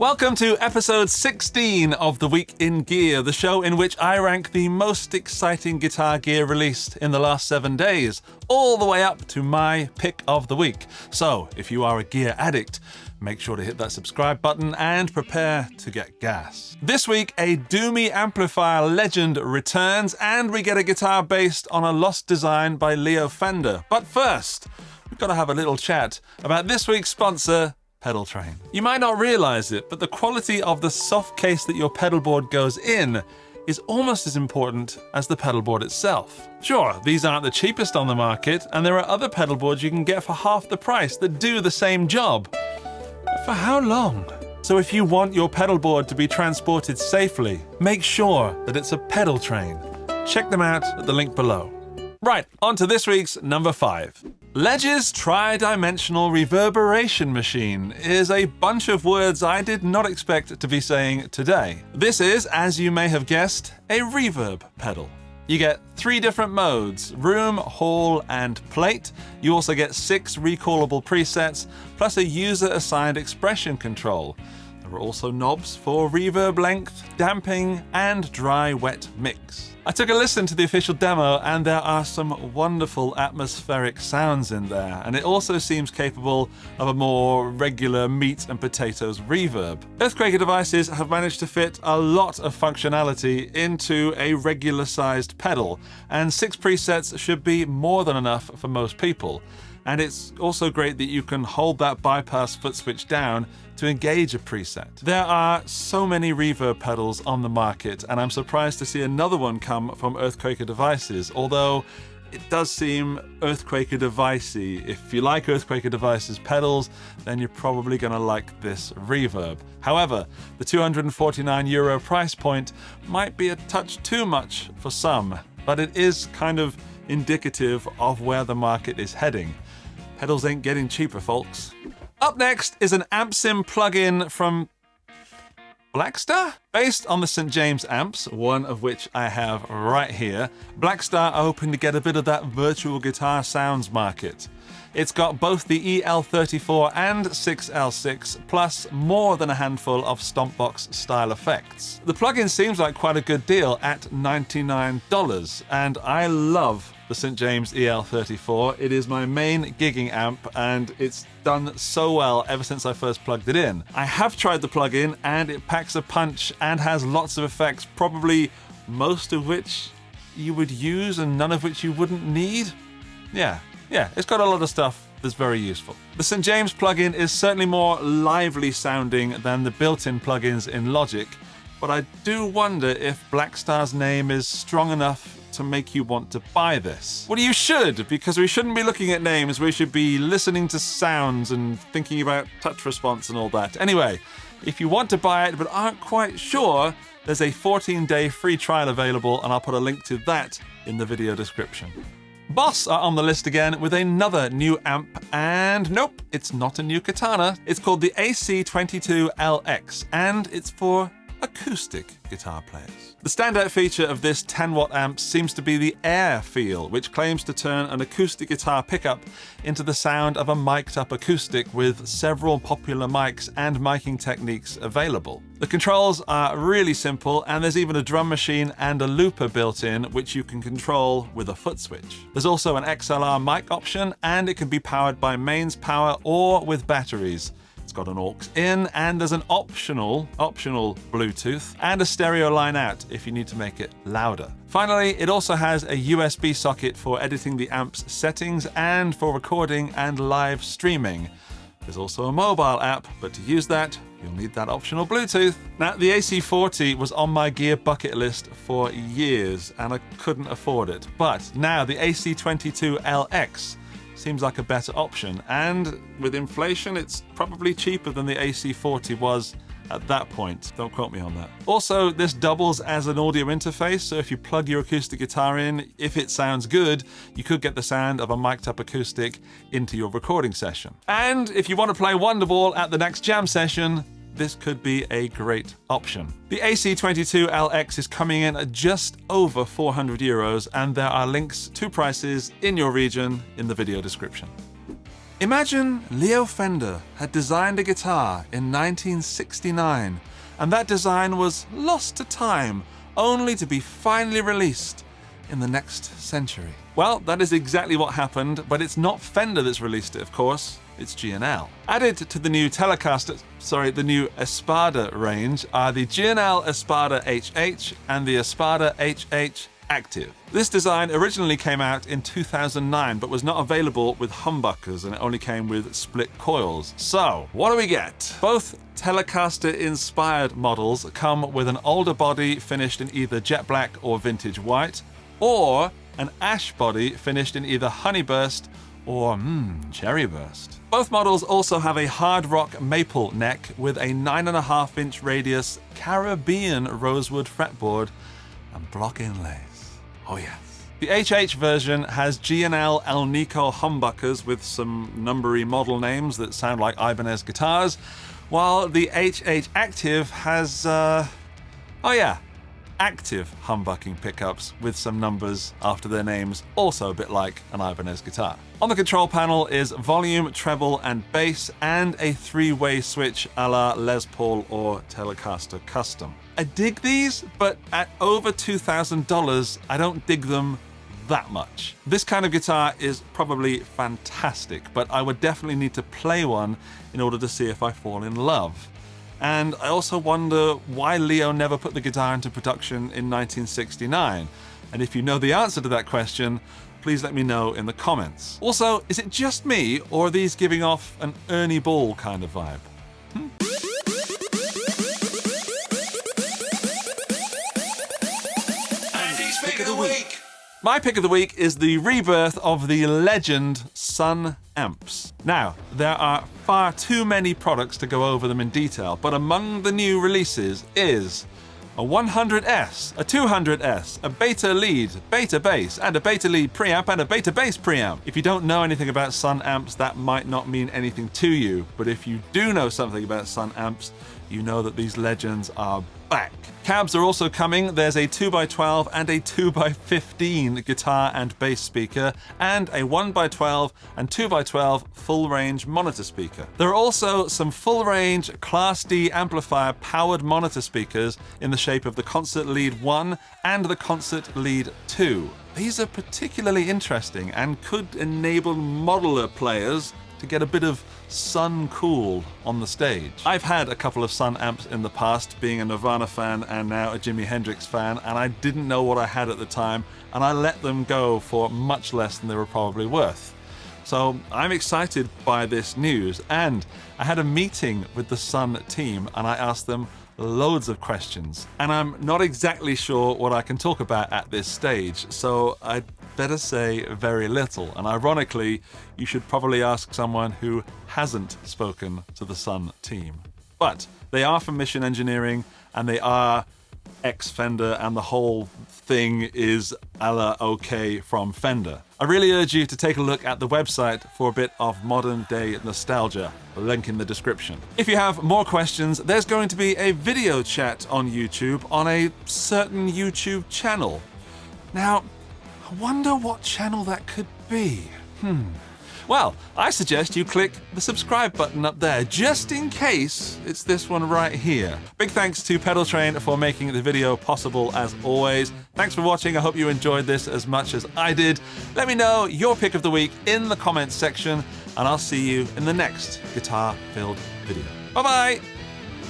Welcome to episode 16 of The Week in Gear, the show in which I rank the most exciting guitar gear released in the last 7 days, all the way up to my pick of the week. So, if you are a gear addict, make sure to hit that subscribe button and prepare to get gas. This week, a doomy amplifier legend returns, and we get a guitar based on a lost design by Leo Fender. But first, we've got to have a little chat about this week's sponsor, Pedaltrain. You might not realize it, but the quality of the soft case that your pedalboard goes in is almost as important as the pedalboard itself. Sure, these aren't the cheapest on the market, and there are other pedalboards you can get for half the price that do the same job. But for how long? So if you want your pedalboard to be transported safely, make sure that it's a Pedaltrain. Check them out at the link below. Right, on to this week's number 5. Ledge's tri-dimensional reverberation machine is a bunch of words I did not expect to be saying today. This is, as you may have guessed, a reverb pedal. You get 3 different modes: room, hall, and plate. You also get 6 recallable presets, plus a user-assigned expression control. There are also knobs for reverb length, damping, and dry-wet mix. I took a listen to the official demo, and there are some wonderful atmospheric sounds in there, and it also seems capable of a more regular meat and potatoes reverb. 𝗚𝗘𝗘𝗞 devices have managed to fit a lot of functionality into a regular-sized pedal, and 6 presets should be more than enough for most people. And it's also great that you can hold that bypass foot switch down to engage a preset. There are so many reverb pedals on the market, and I'm surprised to see another one come from 𝗚𝗘𝗘𝗞 devices, although it does seem 𝗚𝗘𝗘𝗞 devicey. If you like 𝗚𝗘𝗘𝗞 devices pedals, then you're probably going to like this reverb. However, the €249 price point might be a touch too much for some, but it is kind of indicative of where the market is heading. Pedals ain't getting cheaper, folks. Up next is an AmpSim plugin from Blackstar? Based on the St. James amps, one of which I have right here, Blackstar are hoping to get a bit of that virtual guitar sounds market. It's got both the EL34 and 6L6, plus more than a handful of Stompbox style effects. The plugin seems like quite a good deal at $99, and I love the St. James EL34. It is my main gigging amp, and it's done so well ever since I first plugged it in. I have tried the plugin, and it packs a punch and has lots of effects, probably most of which you would use and none of which you wouldn't need. Yeah, it's got a lot of stuff that's very useful. The St. James plugin is certainly more lively sounding than the built-in plugins in Logic, but I do wonder if Blackstar's name is strong enough to make you want to buy this. Well, you should, because we shouldn't be looking at names, we should be listening to sounds and thinking about touch response and all that. Anyway, if you want to buy it but aren't quite sure, there's a 14-day free trial available, and I'll put a link to that in the video description. Boss are on the list again with another new amp, and nope, it's not a new Katana. It's called the AC22LX, and it's for acoustic guitar players. The standout feature of this 10-watt amp seems to be the air feel, which claims to turn an acoustic guitar pickup into the sound of a mic'd-up acoustic with several popular mics and miking techniques available. The controls are really simple, and there's even a drum machine and a looper built in, which you can control with a foot switch. There's also an XLR mic option, and it can be powered by mains power or with batteries. It's got an aux in, and there's an optional Bluetooth and a stereo line out if you need to make it louder. Finally, it also has a USB socket for editing the amp's settings and for recording and live streaming. There's also a mobile app, but to use that, you'll need that optional Bluetooth. Now, the AC40 was on my gear bucket list for years, and I couldn't afford it. But now the AC22LX seems like a better option, and with inflation, it's probably cheaper than the AC40 was at that point. Don't quote me on that. Also, this doubles as an audio interface, so if you plug your acoustic guitar in, if it sounds good, you could get the sound of a mic'd up acoustic into your recording session. And if you want to play Wonderwall at the next jam session, this could be a great option. The AC22LX is coming in at just over €400, and there are links to prices in your region in the video description. Imagine Leo Fender had designed a guitar in 1969, and that design was lost to time, only to be finally released in the next century. Well, that is exactly what happened, but it's not Fender that's released it, of course. It's G&L. Added to the new the new Espada range are the G&L Espada HH and the Espada HH Active. This design originally came out in 2009, but was not available with humbuckers, and it only came with split coils. So, what do we get? Both Telecaster-inspired models come with an older body finished in either jet black or vintage white, or an ash body finished in either honeyburst or cherryburst. Both models also have a hard rock maple neck with a 9.5-inch radius Caribbean rosewood fretboard and block inlays. Oh yes. The HH version has G&L El Nico humbuckers with some numbery model names that sound like Ibanez guitars, while the HH Active has, active humbucking pickups with some numbers after their names, also a bit like an Ibanez guitar. On the control panel is volume, treble, and bass, and a 3-way switch a la Les Paul or Telecaster Custom. I dig these, but at over $2,000, I don't dig them that much. This kind of guitar is probably fantastic, but I would definitely need to play one in order to see if I fall in love. And I also wonder why Leo never put the guitar into production in 1969. And if you know the answer to that question, please let me know in the comments. Also, is it just me, or are these giving off an Ernie Ball kind of vibe? Andy's Pick of the Week. My pick of the week is the rebirth of the legend Sunn Amps. Now, there are far too many products to go over them in detail, but among the new releases is a 100S, a 200S, a beta lead, beta bass, and a beta lead preamp, and a beta bass preamp. If you don't know anything about Sunn Amps, that might not mean anything to you, but if you do know something about Sunn Amps, you know that these legends are back. Cabs are also coming. There's a 2x12 and a 2x15 guitar and bass speaker, and a 1x12 and 2x12 full-range monitor speaker. There are also some full-range Class D amplifier powered monitor speakers in the shape of the Concert Lead 1 and the Concert Lead 2. These are particularly interesting and could enable modeler players to get a bit of Sunn cool on the stage. I've had a couple of Sunn amps in the past, being a Nirvana fan and now a Jimi Hendrix fan, and I didn't know what I had at the time, and I let them go for much less than they were probably worth. So I'm excited by this news, and I had a meeting with the Sunn team and I asked them loads of questions, and I'm not exactly sure what I can talk about at this stage, so I'd better say very little. And ironically, you should probably ask someone who hasn't spoken to the Sunn team. But they are from Mission Engineering, and they are ex-Fender, and the whole thing is a la OK from Fender. I really urge you to take a look at the website for a bit of modern day nostalgia. A link in the description. If you have more questions, there's going to be a video chat on YouTube on a certain YouTube channel. Now, I wonder what channel that could be. Well, I suggest you click the subscribe button up there, just in case it's this one right here. Big thanks to Pedaltrain for making the video possible as always. Thanks for watching. I hope you enjoyed this as much as I did. Let me know your pick of the week in the comments section, and I'll see you in the next guitar-filled video. Bye-bye!